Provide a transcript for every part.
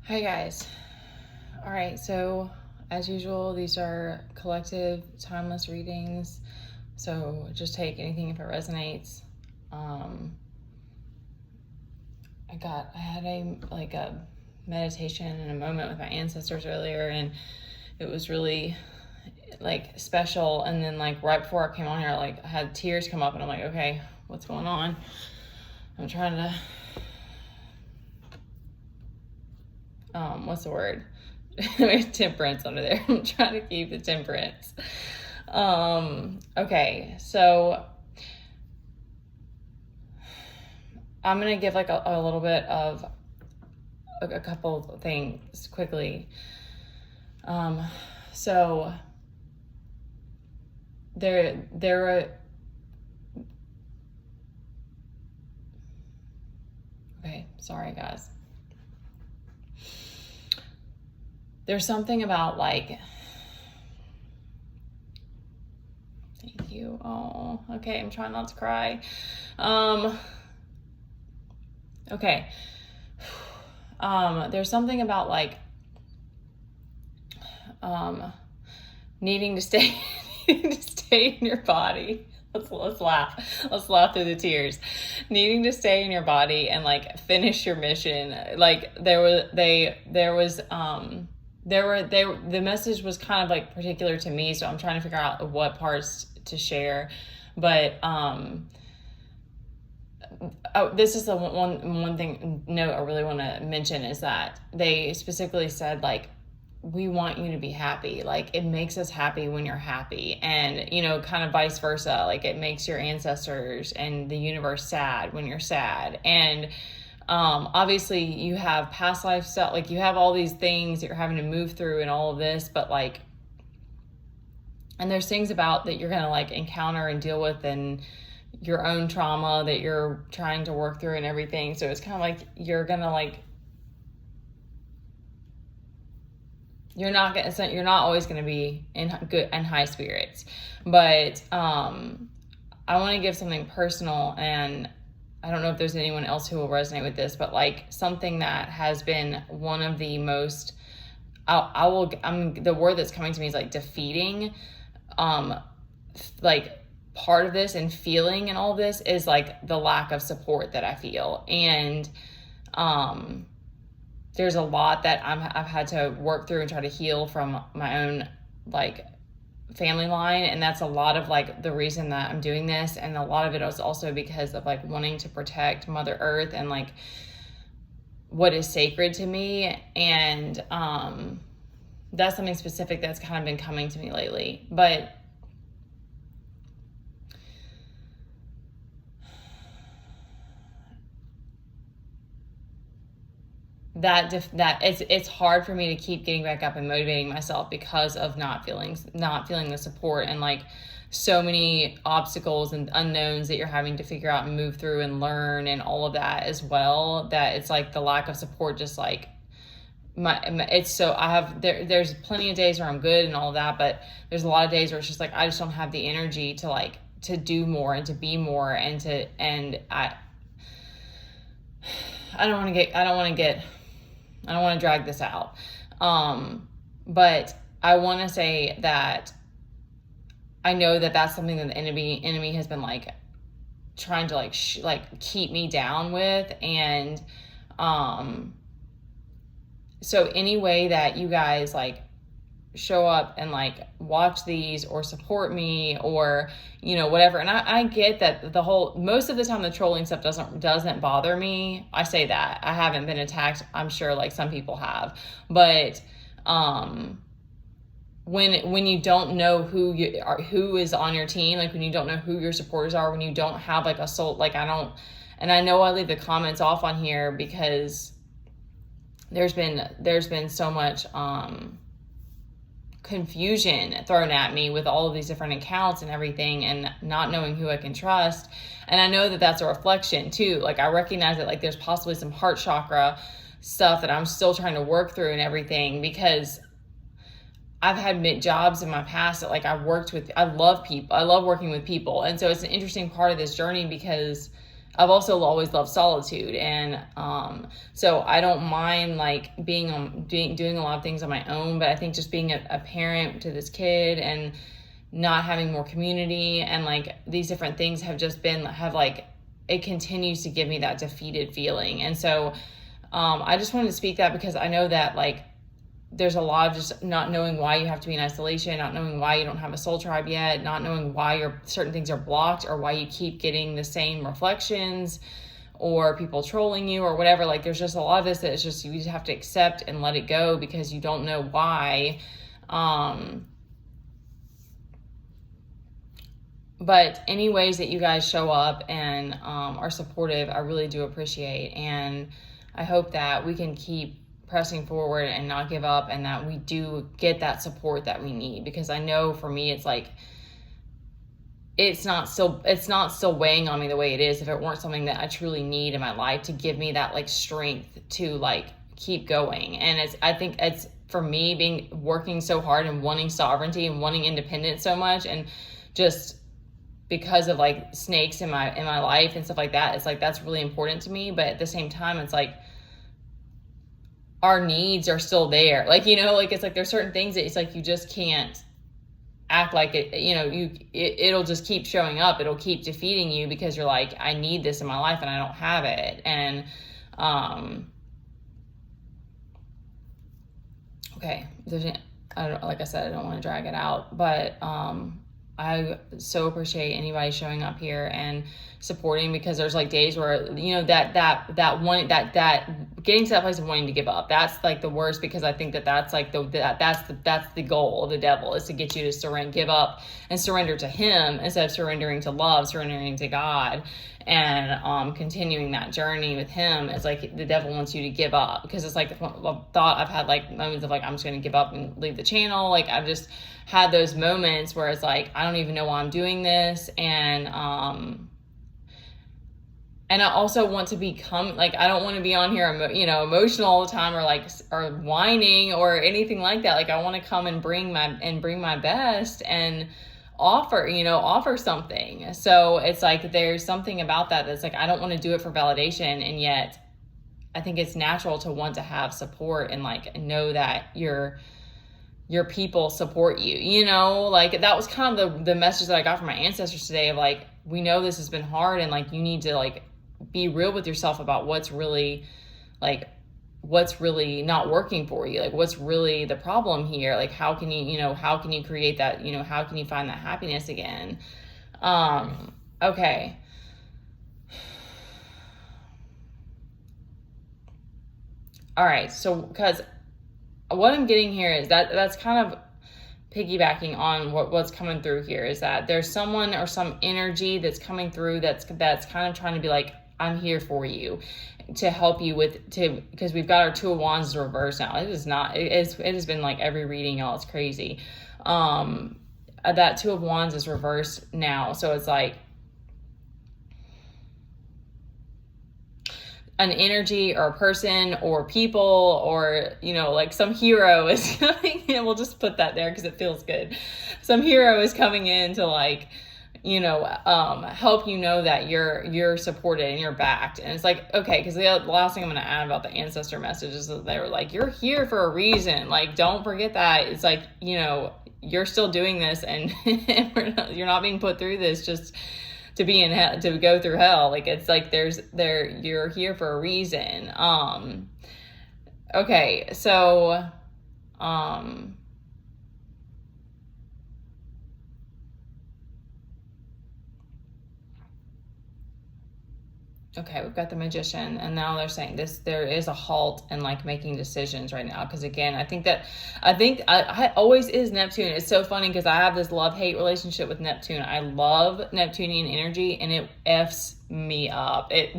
Hi guys. All right, so as usual, these are collective, timeless readings. So just take anything if it resonates. I had a meditation and a moment with my ancestors earlier, and it was really special. And then right before I came on here, I had tears come up, and I'm like, okay, what's going on? I'm trying to what's the word? There's temperance under there. I'm trying to keep the temperance. Okay, so I'm gonna give a little bit of a couple things quickly. So there are, okay, sorry guys. There's something about thank you. Oh, okay, I'm trying not to cry. Okay. There's something about needing to stay in your body. Let's laugh. Let's laugh through the tears. Needing to stay in your body and finish your mission. The message was kind of particular to me, so I'm trying to figure out what parts to share. But this is the one thing note I really want to mention is that they specifically said we want you to be happy. It makes us happy when you're happy, and kind of vice versa. It makes your ancestors and the universe sad when you're sad. And obviously you have past life stuff, you have all these things that you're having to move through and all of this, but and there's things about that you're gonna encounter and deal with, and your own trauma that you're trying to work through and everything. So it's kind of you're gonna you're not always gonna be in good and high spirits. But I want to give something personal, and I don't know if there's anyone else who will resonate with this, but something that has been one of the most, the word that's coming to me is defeating. Part of this and feeling and all this is the lack of support that I feel. And there's a lot that I've had to work through and try to heal from my own family line, and that's a lot of the reason that I'm doing this. And a lot of it is also because of wanting to protect Mother Earth and what is sacred to me. And that's something specific that's kind of been coming to me lately. But that it's hard for me to keep getting back up and motivating myself because of not feeling the support, and so many obstacles and unknowns that you're having to figure out and move through and learn and all of that as well, that it's the lack of support just there's plenty of days where I'm good and all of that, but there's a lot of days where it's just I just don't have the energy to do more and to be more, and I don't want to drag this out. But I want to say that I know that that's something that the enemy has been trying to keep me down with. And so any way that you guys show up and watch these or support me or whatever, and I get that most of the time the trolling stuff doesn't bother me. I say that I haven't been attacked, I'm sure some people have, but when you don't know who is on your team, when you don't know who your supporters are, when you don't have a soul, and I know I leave the comments off on here because there's been so much confusion thrown at me with all of these different accounts and everything, and not knowing who I can trust. And I know that that's a reflection too. I recognize that there's possibly some heart chakra stuff that I'm still trying to work through and everything, because I've had jobs in my past that I love people. I love working with people. And so it's an interesting part of this journey because I've also always loved solitude, and so I don't mind like doing a lot of things on my own, but I think just being a parent to this kid and not having more community and like these different things it continues to give me that defeated feeling. And so I just wanted to speak that because I know that like there's a lot of just not knowing why you have to be in isolation, not knowing why you don't have a soul tribe yet, not knowing why certain things are blocked or why you keep getting the same reflections or people trolling you or whatever. Like there's just a lot of this that it's just, you just have to accept and let it go because you don't know why. But any ways that you guys show up and are supportive, I really do appreciate. And I hope that we can keep pressing forward and not give up, and that we do get that support that we need, because I know for me it's like it's not still weighing on me the way it is if it weren't something that I truly need in my life to give me that like strength to like keep going. And I think it's for me working so hard and wanting sovereignty and wanting independence so much, and just because of like snakes in my life and stuff like that, it's like that's really important to me. But at the same time, it's like our needs are still there. Like, you know, like it's like there's certain things that it's like you just can't act like it, you know, it'll just keep showing up. It'll keep defeating you because you're like, I need this in my life and I don't have it. And okay, like I said, I don't want to drag it out, but I so appreciate anybody showing up here and supporting, because there's like days where, you know, that getting to that place of wanting to give up, that's like the worst, because I think that's like that's the goal of the devil, is to get you to give up and surrender to him instead of surrendering to love, surrendering to God, and continuing that journey with him. It's like the devil wants you to give up, because it's like the thought I've had like moments of like, I'm just going to give up and leave the channel. Like I've just had those moments where it's like, I don't even know why I'm doing this. And I also want to become like, I don't want to be on here, you know, emotional all the time, or whining or anything like that. Like I want to come and bring my best and offer something. So it's like, there's something about that that's like, I don't want to do it for validation. And yet I think it's natural to want to have support and like know that your people support you, you know. Like that was kind of the message that I got from my ancestors today, of like, we know this has been hard, and like you need to like be real with yourself about what's really not working for you, like what's really the problem here, like how can you create that, you know, how can you find that happiness again. Okay, all right, so because what I'm getting here is that's kind of piggybacking on what's coming through here, is that there's someone or some energy that's coming through that's kind of trying to be like, I'm here for you, to help you because we've got our Two of Wands reversed now. It has been like every reading, y'all, it's crazy. That Two of Wands is reversed now, so it's like an energy or a person or people, or, you know, like some hero is coming in. We'll just put that there because it feels good. Some hero is coming in to like, you know, help you know that you're supported and you're backed. And it's like, okay, because the last thing I'm going to add about the ancestor message is that they were like, you're here for a reason. Like, don't forget that. It's like, you know, you're still doing this, and you're not being put through this just to be in hell, to go through hell. Like it's like you're here for a reason. Okay, so okay, we've got the Magician, and now they're saying there is a halt in like making decisions right now, because again, I think I always is Neptune. It's so funny because I have this love-hate relationship with Neptune. I love Neptunian energy, and it F's me up. I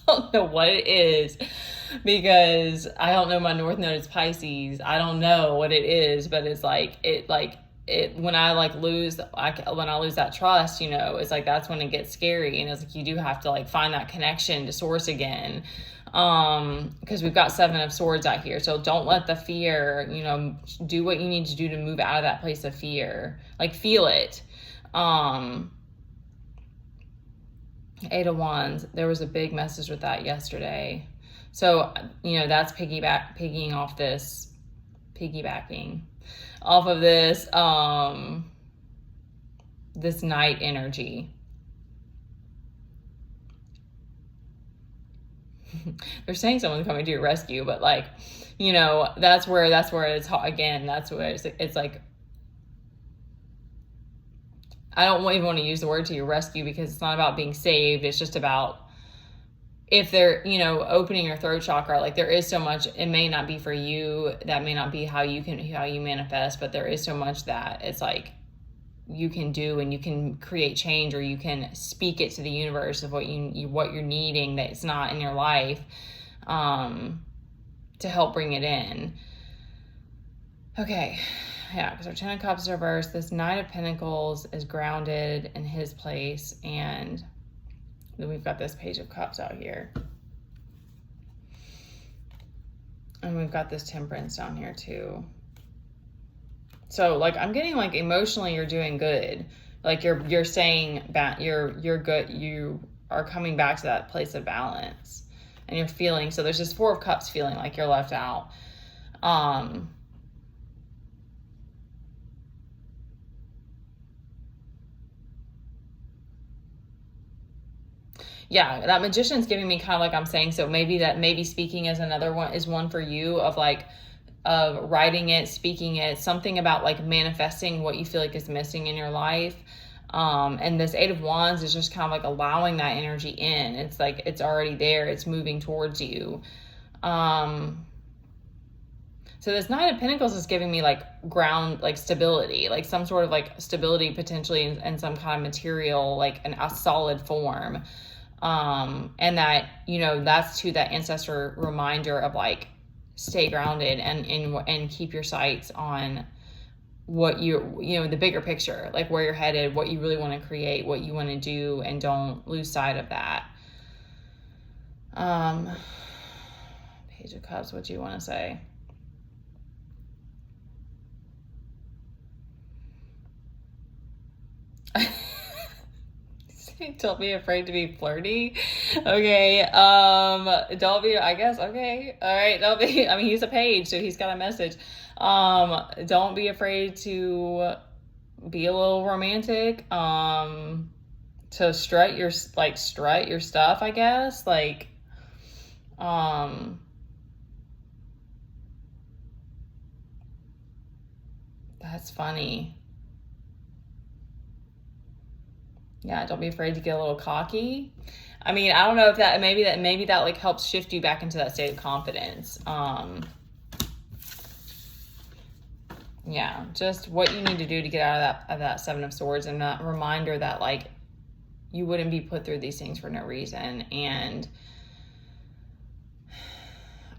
don't know what it is, because I don't know my North Node is Pisces. I don't know what it is, but it's like when I lose that trust, you know, it's like that's when it gets scary. And it's like you do have to like find that connection to source again, because we've got Seven of Swords out here. So don't let the fear, you know, do what you need to do to move out of that place of fear. Like feel it, Eight of Wands, there was a big message with that yesterday. So, that's piggybacking off this, this Knight energy. They're saying someone's coming to your rescue, but like, that's where it's, again, that's where it's like, I don't even want to use the word to your rescue, because it's not about being saved. It's just about, if they're, opening your throat chakra, like there is so much, it may not be for you. That may not be how you manifest, but there is so much that it's like you can do, and you can create change, or you can speak it to the universe of what you're needing that's not in your life, to help bring it in. Okay. Yeah, because our Ten of Cups reversed. This Knight of Pentacles is grounded in his place, and then we've got this Page of Cups out here. And we've got this Temperance down here too. So like, I'm getting like emotionally you're doing good. Like you're saying that you're good. You are coming back to that place of balance, and you're feeling, so there's this Four of Cups feeling like you're left out. Yeah, that Magician's giving me kind of like I'm saying, so maybe speaking is another one, is one for you, of like, of writing it, speaking it, something about like manifesting what you feel like is missing in your life. And this Eight of Wands is just kind of like allowing that energy in. It's like, it's already there. It's moving towards you. So this Knight of Pentacles is giving me like ground, like stability, like some sort of like stability potentially in some kind of material, like a solid form. And that, that's to that ancestor reminder of like, stay grounded and keep your sights on what the bigger picture, like where you're headed, what you really want to create, what you want to do, and don't lose sight of that. Page of Cups, what do you want to say? Don't be afraid to be flirty. Okay. Don't be, I guess. Okay. All right. Don't be, I mean, he's a page, so he's got a message. Don't be afraid to be a little romantic. To strut your stuff, I guess. Like, that's funny. Yeah, don't be afraid to get a little cocky. I mean, I don't know if maybe that like helps shift you back into that state of confidence. Yeah, just what you need to do to get out of that Seven of Swords, and that reminder that like you wouldn't be put through these things for no reason. And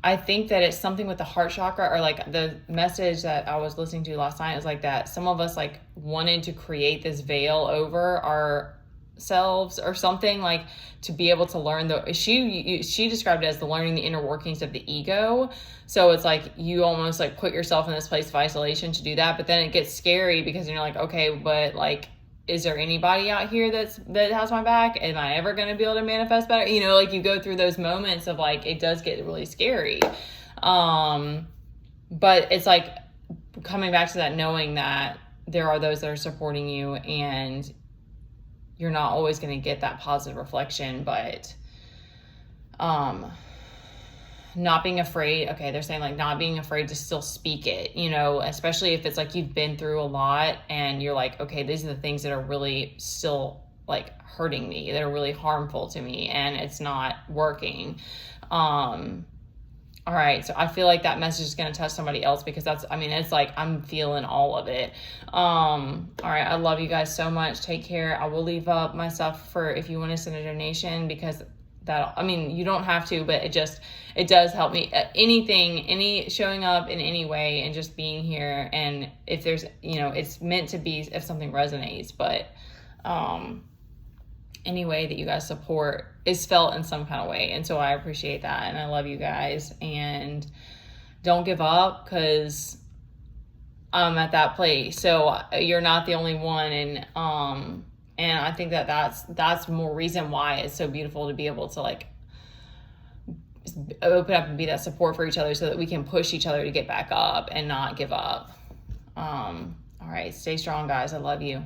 I think that it's something with the heart chakra, or like the message that I was listening to last night is like that some of us like wanted to create this veil over ourselves or something, like to be able to learn she described it as the learning the inner workings of the ego. So it's like you almost like put yourself in this place of isolation to do that, but then it gets scary because you're like, okay, but like, is there anybody out here that has my back? Am I ever going to be able to manifest better? Like you go through those moments of like, it does get really scary. But it's like coming back to that, knowing that there are those that are supporting you, and you're not always going to get that positive reflection, but, not being afraid. Okay. They're saying like not being afraid to still speak it, especially if it's like you've been through a lot and you're like, okay, these are the things that are really still like hurting me, that are really harmful to me, and it's not working. All right. So I feel like that message is going to touch somebody else, because it's like, I'm feeling all of it. All right. I love you guys so much. Take care. I will leave up my stuff for if you want to send a donation, because you don't have to, but it does help me. Any showing up in any way and just being here. And if there's, it's meant to be if something resonates, but, any way that you guys support is felt in some kind of way. And so I appreciate that. And I love you guys, and don't give up, because I'm at that place. So you're not the only one. And, And I think that that's more reason why it's so beautiful to be able to like open up and be that support for each other so that we can push each other to get back up and not give up. All right, stay strong, guys. I love you.